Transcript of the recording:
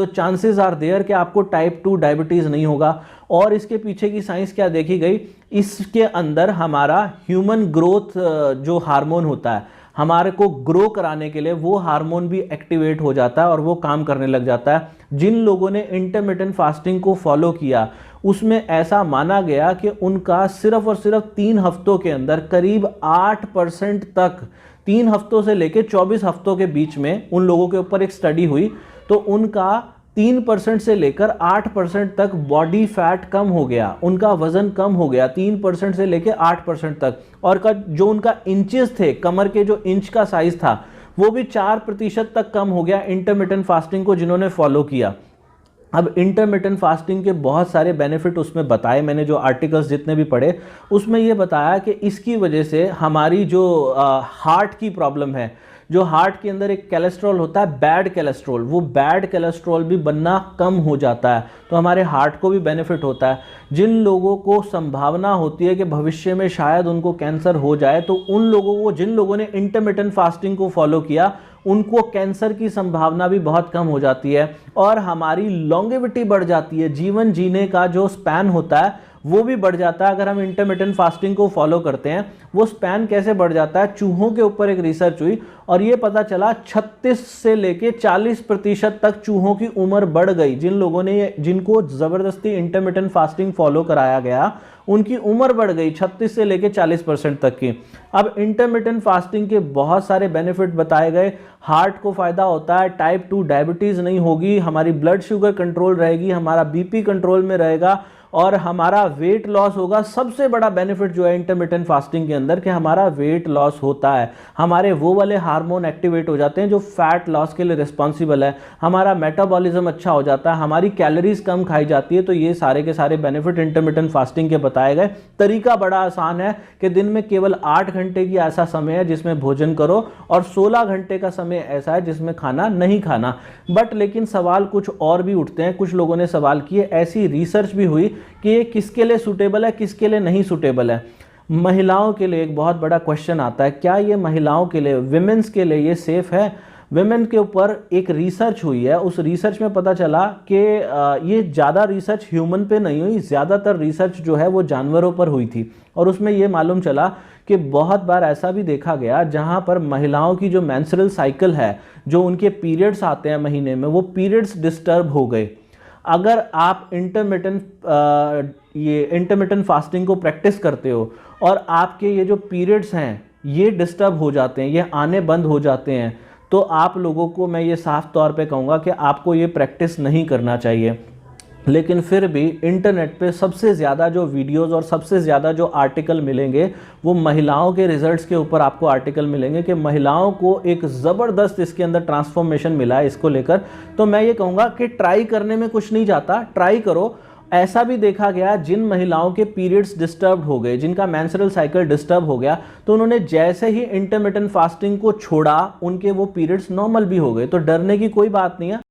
तो chances are there कि आपको टाइप 2 डायबिटीज़ नहीं होगा। और इसके पीछे की साइंस क्या देखी गई, इसके अंदर हमारा ह्यूमन ग्रोथ जो हार्मोन होता है, हमारे को ग्रो कराने के लिए वो हार्मोन भी एक्टिवेट हो जाता है और वो काम करने लग जाता है। जिन लोगों ने इंटरमिटेंट फास्टिंग को फॉलो किया उसमें ऐसा माना गया कि उनका सिर्फ और सिर्फ 3 हफ्तों के अंदर करीब 8% तक, 3 हफ्तों से लेकर 24 हफ्तों के बीच में उन लोगों के ऊपर एक स्टडी हुई तो उनका 3% से लेकर 8% तक बॉडी फैट कम हो गया, उनका वजन कम हो गया 3% से लेकर 8% तक। और जो उनका इंचेस थे, कमर के जो इंच का साइज था वो भी 4% तक कम हो गया इंटरमिटेंट फास्टिंग को जिन्होंने फॉलो किया। अब इंटरमिटेंट फास्टिंग के बहुत सारे बेनिफिट उसमें बताए, मैंने जो आर्टिकल्स जितने भी पढ़े उसमें ये बताया कि इसकी वजह से हमारी जो हार्ट की प्रॉब्लम है, जो हार्ट के अंदर एक कोलेस्ट्रॉल होता है बैड कोलेस्ट्रॉल, वो बैड कोलेस्ट्रॉल भी बनना कम हो जाता है, तो हमारे हार्ट को भी बेनिफिट होता है। जिन लोगों को संभावना होती है कि भविष्य में शायद उनको कैंसर हो जाए, तो उन लोगों को, जिन लोगों ने इंटरमिटेंट फास्टिंग को फॉलो किया उनको कैंसर की संभावना भी बहुत कम हो जाती है और हमारी लॉन्गेविटी बढ़ जाती है, जीवन जीने का जो स्पैन होता है वो भी बढ़ जाता है अगर हम इंटरमिटेंट फास्टिंग को फॉलो करते हैं। वो स्पैन कैसे बढ़ जाता है, चूहों के ऊपर एक रिसर्च हुई और ये पता चला 36 से लेके 40% तक चूहों की उम्र बढ़ गई। जिन लोगों ने, जिनको जबरदस्ती इंटरमिटेंट फास्टिंग फॉलो कराया गया उनकी उम्र बढ़ गई 36 से लेके 40% तक की। अब इंटरमिटेंट फास्टिंग के बहुत सारे बेनिफिट बताए गए, हार्ट को फायदा होता है, टाइप 2 डायबिटीज नहीं होगी, हमारी ब्लड शुगर कंट्रोल रहेगी, हमारा बीपी कंट्रोल में रहेगा और हमारा वेट लॉस होगा। सबसे बड़ा बेनिफिट जो है इंटरमिटेंट फास्टिंग के अंदर कि हमारा वेट लॉस होता है, हमारे वो वाले हार्मोन एक्टिवेट हो जाते हैं जो फैट लॉस के लिए रिस्पॉन्सिबल है, हमारा मेटाबॉलिज्म अच्छा हो जाता है, हमारी कैलोरीज कम खाई जाती है। तो ये सारे के सारे बेनिफिट इंटरमिटेंट फास्टिंग के बताए गए। तरीका बड़ा आसान है कि दिन में केवल 8 घंटे की ऐसा समय है जिसमें भोजन करो और 16 घंटे का समय ऐसा है जिसमें खाना नहीं खाना। बट लेकिन सवाल कुछ और भी उठते हैं, कुछ लोगों ने सवाल किए, ऐसी रिसर्च भी हुई कि ये किसके लिए सूटेबल है, किसके लिए नहीं सूटेबल है। महिलाओं के लिए एक बहुत बड़ा क्वेश्चन आता है, क्या ये महिलाओं के लिए, विमेंस के लिए ये सेफ है। विमेन के ऊपर एक रिसर्च हुई है, उस रिसर्च में पता चला कि ये ज़्यादा रिसर्च ह्यूमन पे नहीं हुई, ज़्यादातर रिसर्च जो है वो जानवरों पर हुई थी। और उसमें ये मालूम चला कि बहुत बार ऐसा भी देखा गया जहाँ पर महिलाओं की जो मेंस्ट्रुअल साइकिल है, जो उनके पीरियड्स आते हैं महीने में, वो पीरियड्स डिस्टर्ब हो गए। अगर आप इंटरमिटेंट फास्टिंग को प्रैक्टिस करते हो और आपके ये जो पीरियड्स हैं ये डिस्टर्ब हो जाते हैं, ये आने बंद हो जाते हैं, तो आप लोगों को मैं ये साफ तौर पे कहूँगा कि आपको ये प्रैक्टिस नहीं करना चाहिए। लेकिन फिर भी इंटरनेट पे सबसे ज़्यादा जो वीडियोस और सबसे ज़्यादा जो आर्टिकल मिलेंगे वो महिलाओं के रिजल्ट्स के ऊपर आपको आर्टिकल मिलेंगे कि महिलाओं को एक ज़बरदस्त इसके अंदर ट्रांसफॉर्मेशन मिला है इसको लेकर। तो मैं ये कहूँगा कि ट्राई करने में कुछ नहीं जाता, ट्राई करो। ऐसा भी देखा गया जिन महिलाओं के पीरियड्स डिस्टर्ब हो गए, जिनका मेंस्ट्रुअल साइकिल डिस्टर्ब हो गया, तो उन्होंने जैसे ही इंटरमिटेंट फास्टिंग को छोड़ा उनके वो पीरियड्स नॉर्मल भी हो गए। तो डरने की कोई बात नहीं है।